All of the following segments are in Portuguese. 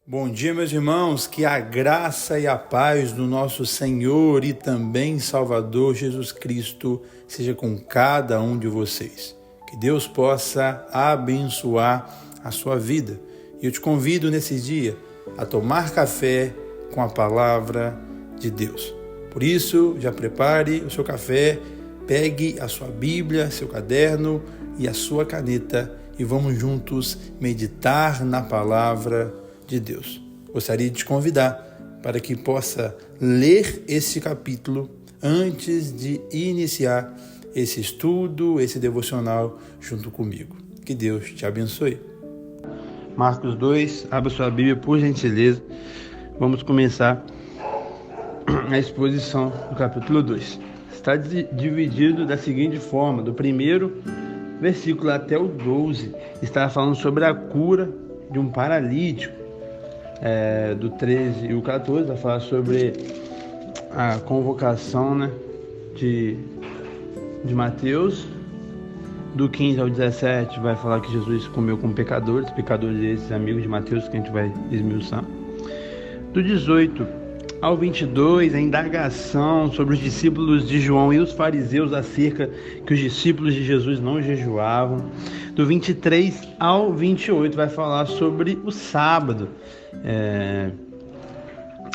Bom dia, meus irmãos, que a graça e a paz do nosso Senhor e também Salvador Jesus Cristo seja com cada um de vocês. Que Deus possa abençoar a sua vida. E eu te convido nesse dia a tomar café com a palavra de Deus. Por isso, já prepare o seu café, pegue a sua Bíblia, seu caderno e a sua caneta e vamos juntos meditar na palavra de Deus. Gostaria de te convidar para que possa ler esse capítulo antes de iniciar esse estudo, esse devocional junto comigo. Que Deus te abençoe. Marcos 2, abra sua Bíblia por gentileza. Vamos começar a exposição do capítulo 2. Está dividido da seguinte forma: do primeiro versículo até o 12, está falando sobre a cura de um paralítico. Do 13 e o 14 vai falar sobre a convocação, de Mateus. Do 15 ao 17 vai falar que Jesus comeu com pecadores esses amigos de Mateus que a gente vai esmiuçar. Do 18 ao 22, a indagação sobre os discípulos de João e os fariseus acerca que os discípulos de Jesus não jejuavam. Do 23 ao 28 vai falar sobre o sábado,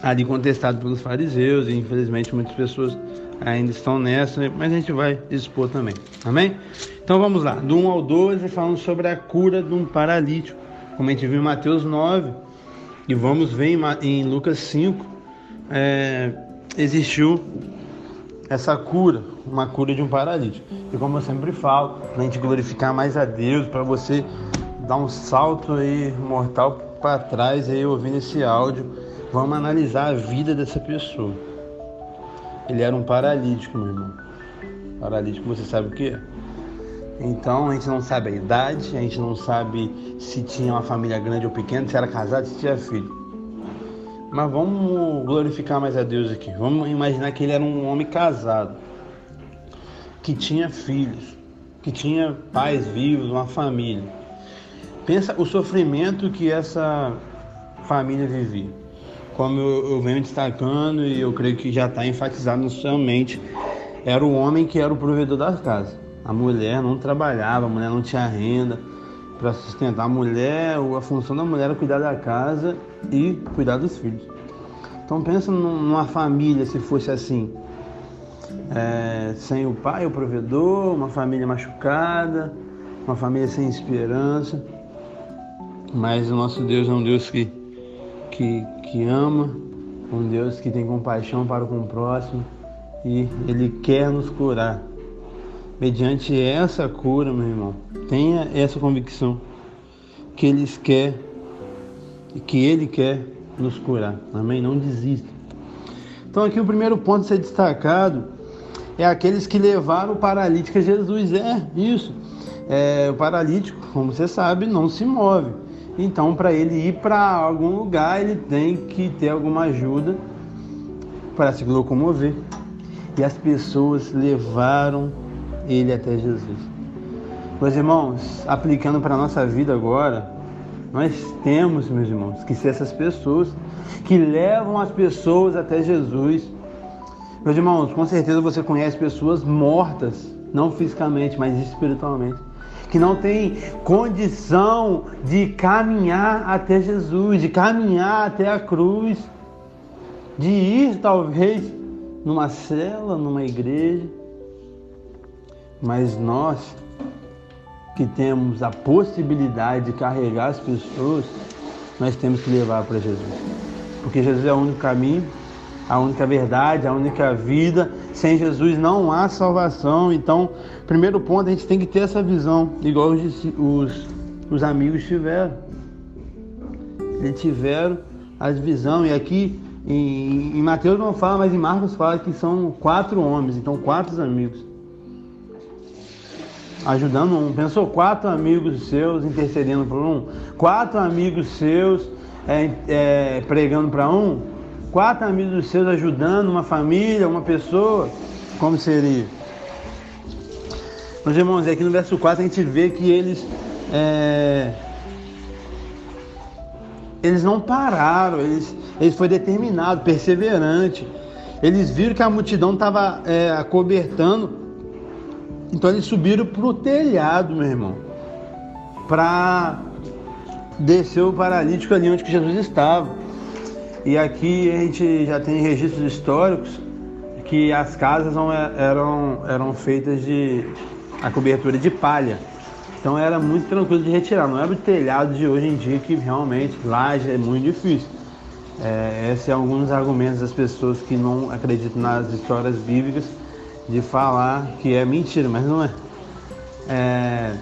ali contestado pelos fariseus, e infelizmente muitas pessoas ainda estão nessa, mas a gente vai expor também, amém? Então vamos lá, do 1 ao 12 falando sobre a cura de um paralítico, como a gente viu em Mateus 9, e vamos ver em Lucas 5, existiu essa cura, uma cura de um paralítico. E como eu sempre falo, para a gente glorificar mais a Deus, para você dar um salto aí mortal para trás aí ouvindo esse áudio, vamos analisar a vida dessa pessoa. Ele era um paralítico, meu irmão. Paralítico, você sabe o que é? Então a gente não sabe a idade, a gente não sabe se tinha uma família grande ou pequena, se era casado, se tinha filho. Mas vamos glorificar mais a Deus aqui. Vamos imaginar que ele era um homem casado, que tinha filhos, que tinha pais vivos, uma família. Pensa o sofrimento que essa família vivia. Como eu venho destacando, e eu creio que já está enfatizado na sua mente, era o homem que era o provedor da casa. A mulher não trabalhava, a mulher não tinha renda para sustentar. A função da mulher era cuidar da casa e cuidar dos filhos. Então pensa numa família, se fosse assim, sem o pai, o provedor, uma família machucada, uma família sem esperança. Mas o nosso Deus é um Deus que ama, um Deus que tem compaixão para com o próximo, e Ele quer nos curar. Mediante essa cura, meu irmão, tenha essa convicção que Ele quer nos curar. Amém? Não desista. Então aqui o primeiro ponto a ser destacado é aqueles que levaram o paralítico a Jesus. O paralítico, como você sabe, não se move. Então, para ele ir para algum lugar, ele tem que ter alguma ajuda para se locomover. E as pessoas levaram ele até Jesus. Meus irmãos, aplicando para a nossa vida agora, nós temos, meus irmãos, que ser essas pessoas que levam as pessoas até Jesus. Meus irmãos, com certeza você conhece pessoas mortas, não fisicamente, mas espiritualmente, que não tem condição de caminhar até Jesus, de caminhar até a cruz, de ir talvez numa cela, numa igreja. Mas nós que temos a possibilidade de carregar as pessoas, nós temos que levar para Jesus. Porque Jesus é o único caminho, a única verdade, a única vida. Sem Jesus não há salvação. Então, primeiro ponto, a gente tem que ter essa visão, igual os amigos tiveram. Eles tiveram a visão. E aqui em Mateus não fala, mas em Marcos fala que são 4 homens, então 4 amigos ajudando um. Pensou 4 amigos seus intercedendo por um, 4 amigos seus pregando para um, 4 amigos seus ajudando uma família, uma pessoa. Como seria? Meus irmãos, aqui no verso 4 a gente vê que eles eles não pararam, eles foram determinados, perseverantes. Eles viram que a multidão estava acobertando, então eles subiram para o telhado, meu irmão, para descer o paralítico ali onde que Jesus estava. E aqui a gente já tem registros históricos que as casas eram feitas de a cobertura de palha. Então era muito tranquilo de retirar, não era o telhado de hoje em dia que realmente laje é muito difícil. Esses são alguns argumentos das pessoas que não acreditam nas histórias bíblicas de falar que é mentira, mas não é.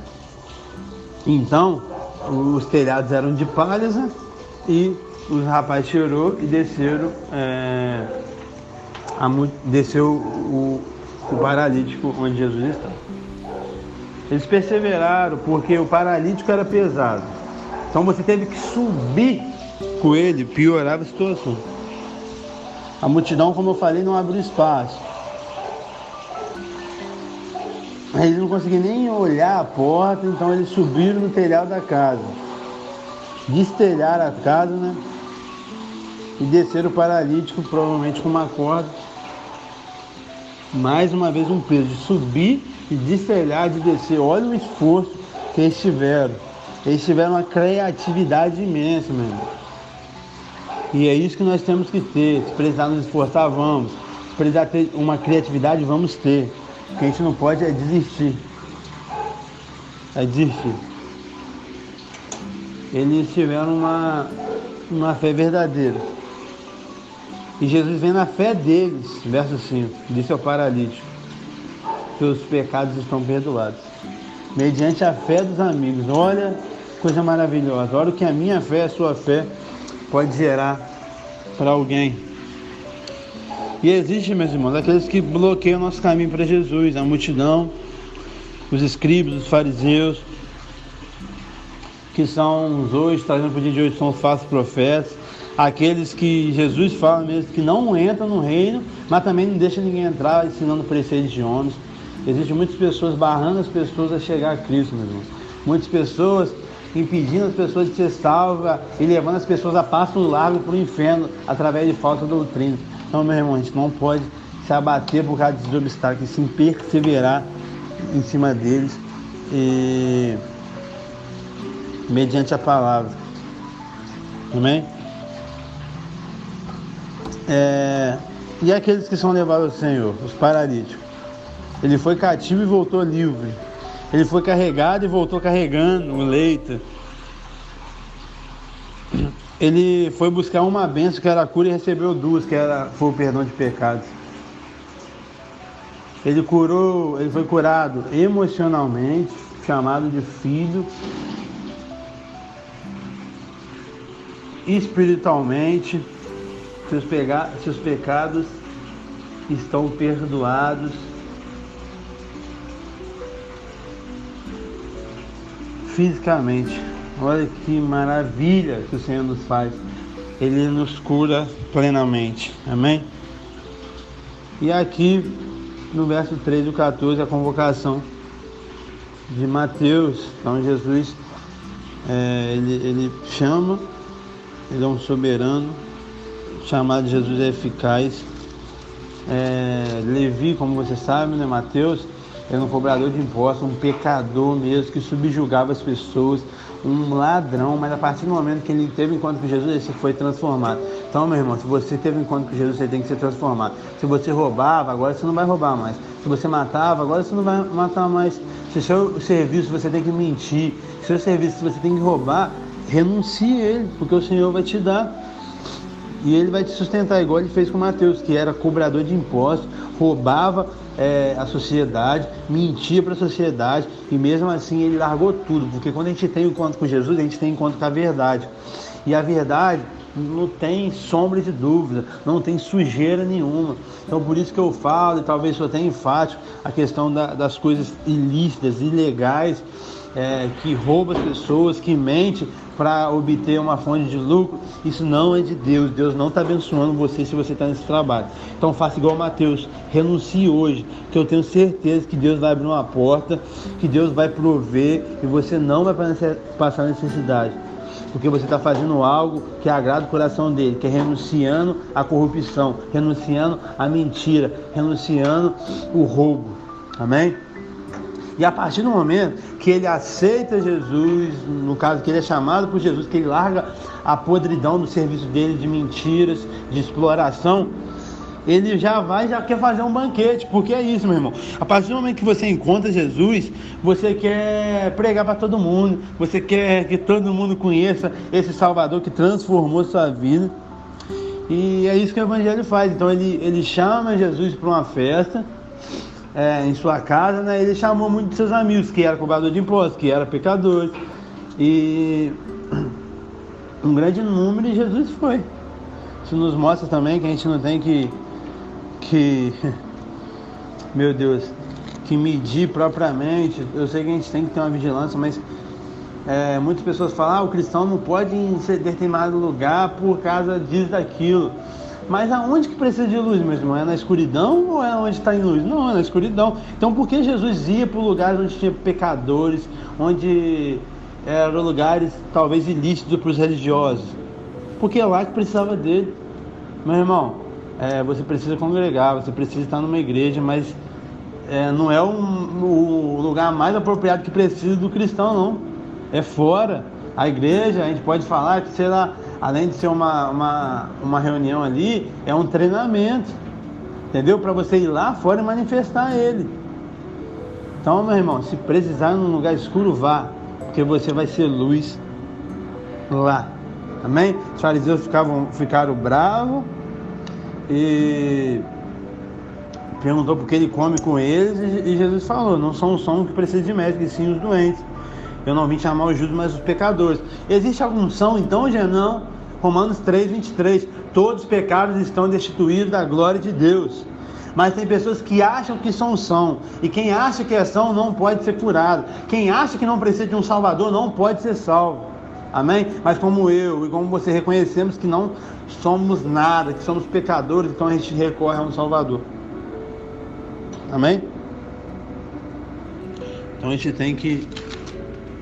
Então, os telhados eram de palhas, né? E os rapazes tirou e desceram, desceu o paralítico onde Jesus estava. Eles perseveraram porque o paralítico era pesado. Então você teve que subir com ele, piorava a situação. A multidão, como eu falei, não abriu espaço. Eles não conseguiam nem olhar a porta, então eles subiram no telhado da casa. Destelharam a casa, né? E desceram o paralítico, provavelmente com uma corda. Mais uma vez um peso de subir e destelhar, de descer. Olha o esforço que eles tiveram. Eles tiveram uma criatividade imensa, meu irmão. E é isso que nós temos que ter. Se precisar nos esforçar, vamos. Se precisar ter uma criatividade, vamos ter. O que a gente não pode é desistir. Eles tiveram uma fé verdadeira. E Jesus vem na fé deles, verso 5, disse ao paralítico: teus pecados estão perdoados. Mediante a fé dos amigos. Olha, coisa maravilhosa. Olha o que a minha fé, a sua fé pode gerar para alguém. E existe, meus irmãos, aqueles que bloqueiam o nosso caminho para Jesus, a multidão, os escribas, os fariseus, que são os hoje, trazendo para o dia de hoje, são os falsos profetas, aqueles que Jesus fala mesmo que não entram no reino, mas também não deixa ninguém entrar ensinando preceitos de homens. Existem muitas pessoas barrando as pessoas a chegar a Cristo, meus irmãos. Muitas pessoas impedindo as pessoas de ser salvas e levando as pessoas a passo largo para o inferno através de falsa doutrina. Então, meu irmão, a gente não pode se abater por causa desses obstáculos, e sim perseverar em cima deles mediante a palavra. Amém? E aqueles que são levados ao Senhor, os paralíticos. Ele foi cativo e voltou livre. Ele foi carregado e voltou carregando o leito. Ele foi buscar uma bênção que era a cura e recebeu duas, foi o perdão de pecados. Ele foi curado emocionalmente, chamado de filho, espiritualmente, seus pecados estão perdoados. Fisicamente, olha que maravilha que o Senhor nos faz. Ele nos cura plenamente. Amém? E aqui no verso 13 e 14, a convocação de Mateus. Então Jesus ele chama, ele é um soberano. O chamado de Jesus é eficaz. Levi, como você sabe, né? Mateus era um cobrador de impostos, um pecador mesmo, que subjugava as pessoas, um ladrão, mas a partir do momento que ele teve encontro com Jesus, ele foi transformado. Então, meu irmão, se você teve encontro com Jesus, você tem que ser transformado. Se você roubava, agora você não vai roubar mais. Se você matava, agora você não vai matar mais. Se o seu serviço você tem que mentir, se o seu serviço você tem que roubar, renuncie a ele, porque o Senhor vai te dar. E ele vai te sustentar, igual ele fez com Mateus, que era cobrador de impostos, roubava a sociedade, mentia para a sociedade, e mesmo assim ele largou tudo, porque quando a gente tem encontro com Jesus, a gente tem encontro com a verdade. E a verdade não tem sombra de dúvida, não tem sujeira nenhuma. Então por isso que eu falo, e talvez sou até enfático, a questão das coisas ilícitas, ilegais, que rouba as pessoas, que mente para obter uma fonte de lucro. Isso não é de Deus. Deus não está abençoando você se você está nesse trabalho. Então faça igual Mateus, renuncie hoje, que eu tenho certeza que Deus vai abrir uma porta, que Deus vai prover e você não vai passar necessidade. porque você está fazendo algo que agrada o coração dele, que é renunciando à corrupção, renunciando à mentira, renunciando o roubo. Amém? E a partir do momento que ele aceita Jesus, no caso que ele é chamado por Jesus, que ele larga a podridão do serviço dele de mentiras, de exploração, ele já quer fazer um banquete, porque é isso, meu irmão. A partir do momento que você encontra Jesus, você quer pregar para todo mundo, você quer que todo mundo conheça esse Salvador que transformou sua vida. E é isso que o Evangelho faz. Então ele chama Jesus para uma festa, em sua casa, né? Ele chamou muitos de seus amigos, que eram cobradores de impostos, que eram pecadores, e um grande número, e Jesus foi. Isso nos mostra também que a gente não tem que meu Deus, que medir propriamente. Eu sei que a gente tem que ter uma vigilância, mas muitas pessoas falam, o cristão não pode ir em determinado lugar por causa disso, daquilo. Mas aonde que precisa de luz, meu irmão? É na escuridão ou é onde está em luz? Não, é na escuridão. Então por que Jesus ia para lugares onde tinha pecadores, onde eram lugares talvez ilícitos para os religiosos? Porque é lá que precisava dele. Meu irmão, você precisa congregar, você precisa estar numa igreja, mas não é o lugar mais apropriado que precisa do cristão, não. É fora. A igreja, a gente pode falar que, sei lá, além de ser uma reunião ali, é um treinamento, entendeu? Para você ir lá fora e manifestar ele. Então, meu irmão, se precisar num lugar escuro, vá, porque você vai ser luz lá. Amém? Os fariseus ficaram bravos e perguntou por que ele come com eles, e Jesus falou, não são os sãos que precisam de médico, e sim os doentes. Eu não vim chamar os justos, mas os pecadores. Existe alguma unção então, já não? Romanos 3:23. Todos os pecados estão destituídos da glória de Deus. Mas tem pessoas que acham que são. E quem acha que é são não pode ser curado. Quem acha que não precisa de um Salvador não pode ser salvo. Amém? Mas como eu e como você reconhecemos que não somos nada, que somos pecadores, então a gente recorre a um Salvador. Amém? Então a gente tem que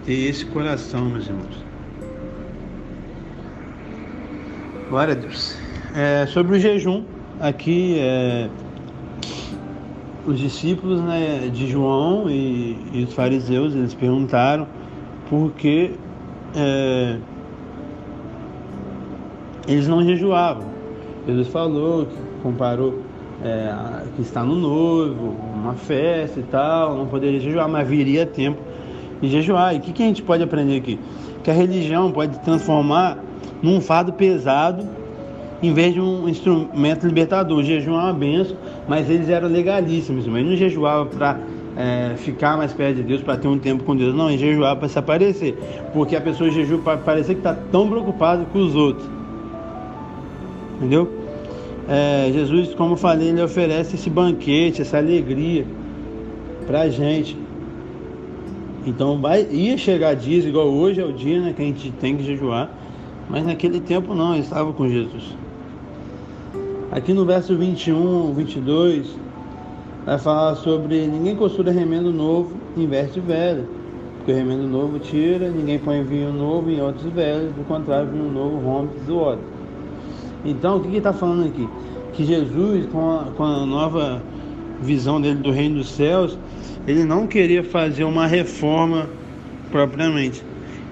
ter esse coração, meus irmãos. Glória a Deus. Sobre o jejum, aqui os discípulos, né, de João e os fariseus, eles perguntaram por que eles não jejuavam. Jesus falou, comparou que está no noivo, uma festa e tal, não poderia jejuar, mas viria tempo de jejuar. E o que a gente pode aprender aqui? Que a religião pode transformar num fardo pesado em vez de um instrumento libertador. O jejum é uma bênção, mas eles eram legalíssimos, eles não jejuavam para ficar mais perto de Deus, para ter um tempo com Deus, não, eles jejuavam para se aparecer, porque a pessoa jejua para parecer que está tão preocupada com os outros, entendeu? Jesus, como eu falei, ele oferece esse banquete, essa alegria para a gente. Então ia chegar dias, igual hoje é o dia, né, que a gente tem que jejuar, mas naquele tempo não, eles estavam com Jesus. Aqui no verso 21, 22, vai falar sobre ninguém costura remendo novo em veste velho, porque o remendo novo tira, ninguém põe vinho novo em odres velhos, do contrário, vinho novo rompe do odre. Então, o que ele está falando aqui? Que Jesus, com a nova visão dele do reino dos céus, ele não queria fazer uma reforma propriamente,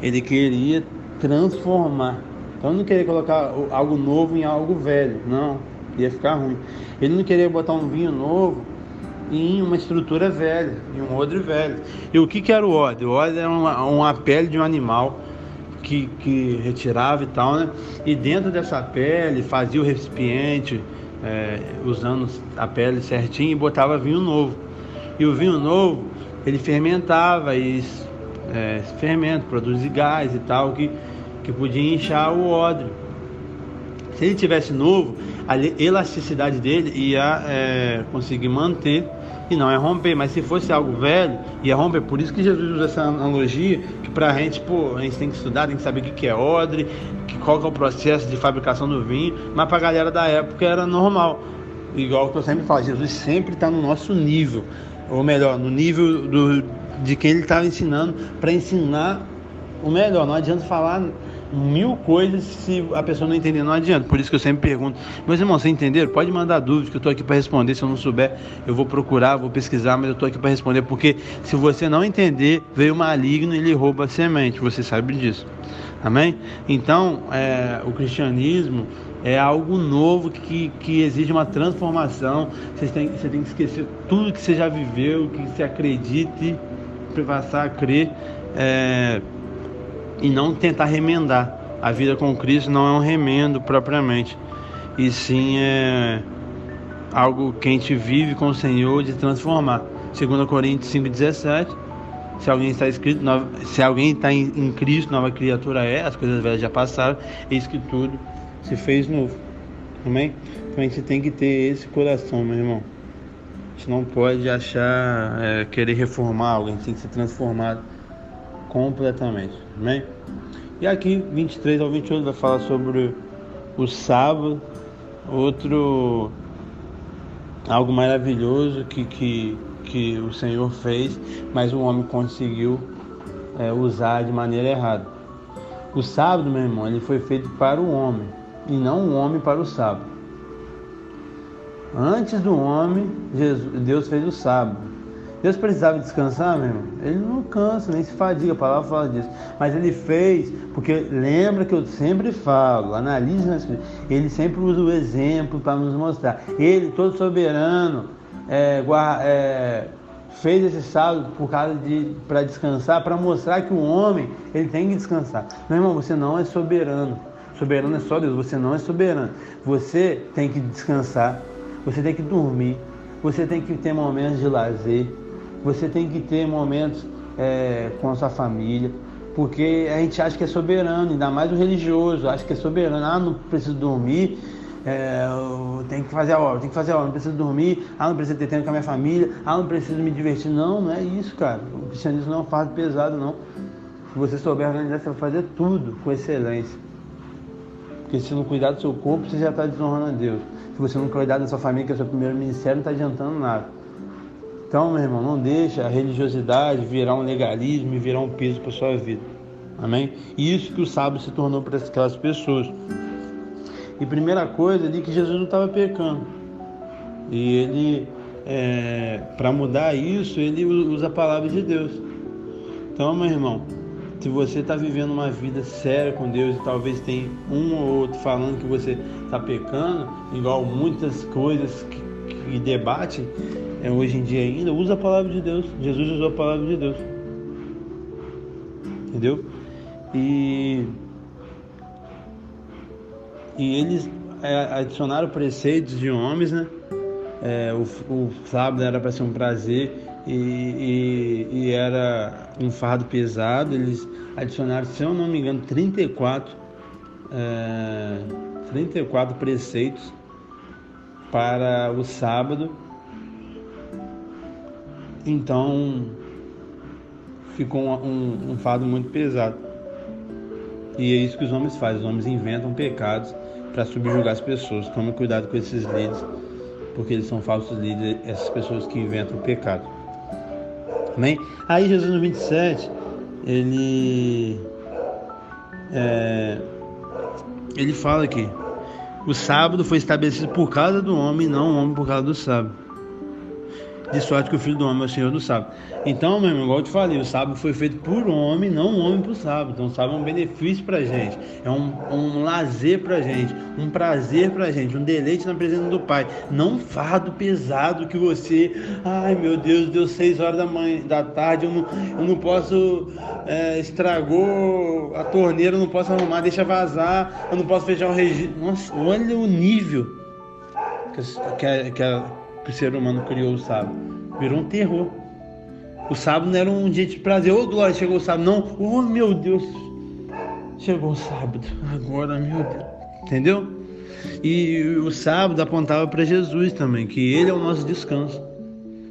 ele queria transformar. Então ele não queria colocar algo novo em algo velho, não, ia ficar ruim. Ele não queria botar um vinho novo em uma estrutura velha, em um odre velho. E o que era o odre? O odre era uma pele de um animal que retirava e tal, né? E dentro dessa pele fazia o recipiente, usando a pele certinho, e botava vinho novo. E o vinho novo, ele fermentava, e fermento, produzia gás e tal, que podia inchar o odre. Se ele tivesse novo, a elasticidade dele ia conseguir manter e não ia romper. Mas se fosse algo velho, ia romper. Por isso que Jesus usa essa analogia, que pra gente, a gente tem que estudar, tem que saber o que é odre, qual que é o processo de fabricação do vinho. Mas pra galera da época era normal. Igual que eu sempre falo, Jesus sempre está no nosso nível, ou melhor, no nível de quem ele estava ensinando, para ensinar o melhor. Não adianta falar 1000 coisas, se a pessoa não entender, não adianta. Por isso que eu sempre pergunto: meus irmãos, vocês entenderam? Pode mandar dúvidas, que eu estou aqui para responder. Se eu não souber, eu vou procurar, vou pesquisar, mas eu estou aqui para responder, porque se você não entender, veio o maligno e ele rouba a semente, você sabe disso. Amém? Então, o cristianismo é algo novo que exige uma transformação. Você tem que esquecer tudo que você já viveu, que você acredite, passar a crer, e não tentar remendar. A vida com Cristo não é um remendo propriamente, e sim é algo que a gente vive com o Senhor de transformar. 2 Coríntios 5,17: se alguém está em Cristo, nova criatura é, as coisas velhas já passaram, eis que tudo se fez novo. Amém? Então a gente tem que ter esse coração, meu irmão. A gente não pode achar, querer reformar algo, a gente tem que ser transformado completamente. Amém? E aqui, 23 ao 28, vai falar sobre o sábado, algo maravilhoso que o Senhor fez, mas o homem conseguiu usar de maneira errada. O sábado, meu irmão, ele foi feito para o homem, e não o homem para o sábado. Antes do homem, Deus fez o sábado. Deus precisava descansar, meu irmão? Ele não cansa, nem se fadiga, a palavra fala disso. Mas ele fez, porque lembra que eu sempre falo, analise na Escritura, ele sempre usa o exemplo para nos mostrar. Ele, todo soberano, fez esse sábado para descansar, para mostrar que o homem, ele tem que descansar. Meu irmão, você não é soberano. Soberano é só Deus, você não é soberano. Você tem que descansar, você tem que dormir, você tem que ter momentos de lazer, você tem que ter momentos com a sua família, porque a gente acha que é soberano, ainda mais o religioso, acha que é soberano. Não preciso dormir, tem que fazer a obra, não preciso dormir, não preciso ter tempo com a minha família, não preciso me divertir. Não é isso, cara. O cristianismo não é um fardo pesado, não. Se você souber organizar, você vai fazer tudo com excelência. Porque se não cuidar do seu corpo, você já está desonrando a Deus. Se você não cuidar da sua família, que é o seu primeiro ministério, não está adiantando nada. Então, meu irmão, não deixa a religiosidade virar um legalismo e virar um peso para a sua vida. Amém? E isso que o sábado se tornou para aquelas pessoas. E primeira coisa ali, que Jesus não estava pecando. E ele, para mudar isso, ele usa a palavra de Deus. Então, meu irmão, se você está vivendo uma vida séria com Deus e talvez tem um ou outro falando que você está pecando, igual muitas coisas que debatem hoje em dia ainda, usa a palavra de Deus. Jesus usou a palavra de Deus. Entendeu? E eles adicionaram preceitos de homens, né? O sábado era para ser um prazer e era um fardo pesado. Eles adicionaram, se eu não me engano, 34 preceitos para o sábado. Então ficou um fardo muito pesado. E é isso que os homens fazem. Os homens inventam pecados para subjugar as pessoas. Tome cuidado com esses líderes, porque eles são falsos líderes, essas pessoas que inventam o pecado. Amém? Aí Jesus no 27, ele fala aqui: o sábado foi estabelecido por causa do homem, não o homem por causa do sábado. De sorte que o Filho do Homem é o Senhor do sábado. Então, meu irmão, igual eu te falei, o sábado foi feito por homem, não o homem por sábado. Então, o sábado é um benefício pra gente, é um lazer pra gente, um prazer pra gente, um deleite na presença do Pai. Não um fardo pesado que você, ai meu Deus, deu 6 horas da tarde, eu não posso, estragou a torneira, eu não posso arrumar, deixa vazar, eu não posso fechar o registro. Nossa, olha o nível que o ser humano criou o sábado. Virou um terror. O sábado não era um dia de prazer. Ô, glória, chegou o sábado. Não, oh meu Deus, chegou o sábado. Agora, meu Deus. Entendeu? E o sábado apontava para Jesus também, que ele é o nosso descanso.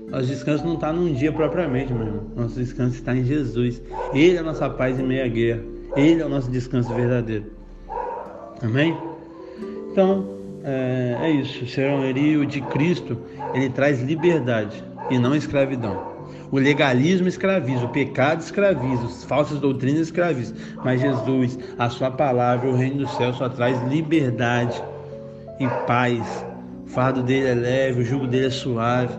Nosso descanso não está num dia propriamente, meu irmão. Nosso descanso está em Jesus. Ele é a nossa paz em meia guerra. Ele é o nosso descanso verdadeiro. Amém? Então, é isso. O senhorio de Cristo, ele traz liberdade e não escravidão. O legalismo escraviza, o pecado escraviza, as falsas doutrinas escravizam. Mas Jesus, a sua palavra, o reino do céu só traz liberdade e paz. O fardo dele é leve, o jugo dele é suave.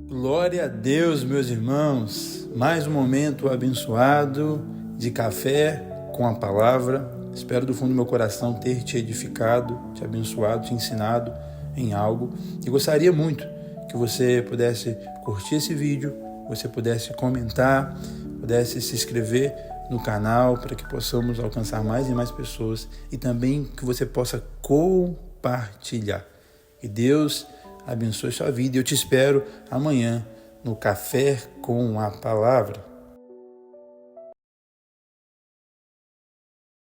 Glória a Deus, meus irmãos. Mais um momento abençoado de café com a palavra. Espero do fundo do meu coração ter te edificado, te abençoado, te ensinado em algo. E gostaria muito que você pudesse curtir esse vídeo, você pudesse comentar, pudesse se inscrever no canal para que possamos alcançar mais e mais pessoas e também que você possa compartilhar. Que Deus abençoe sua vida e eu te espero amanhã no Café com a Palavra.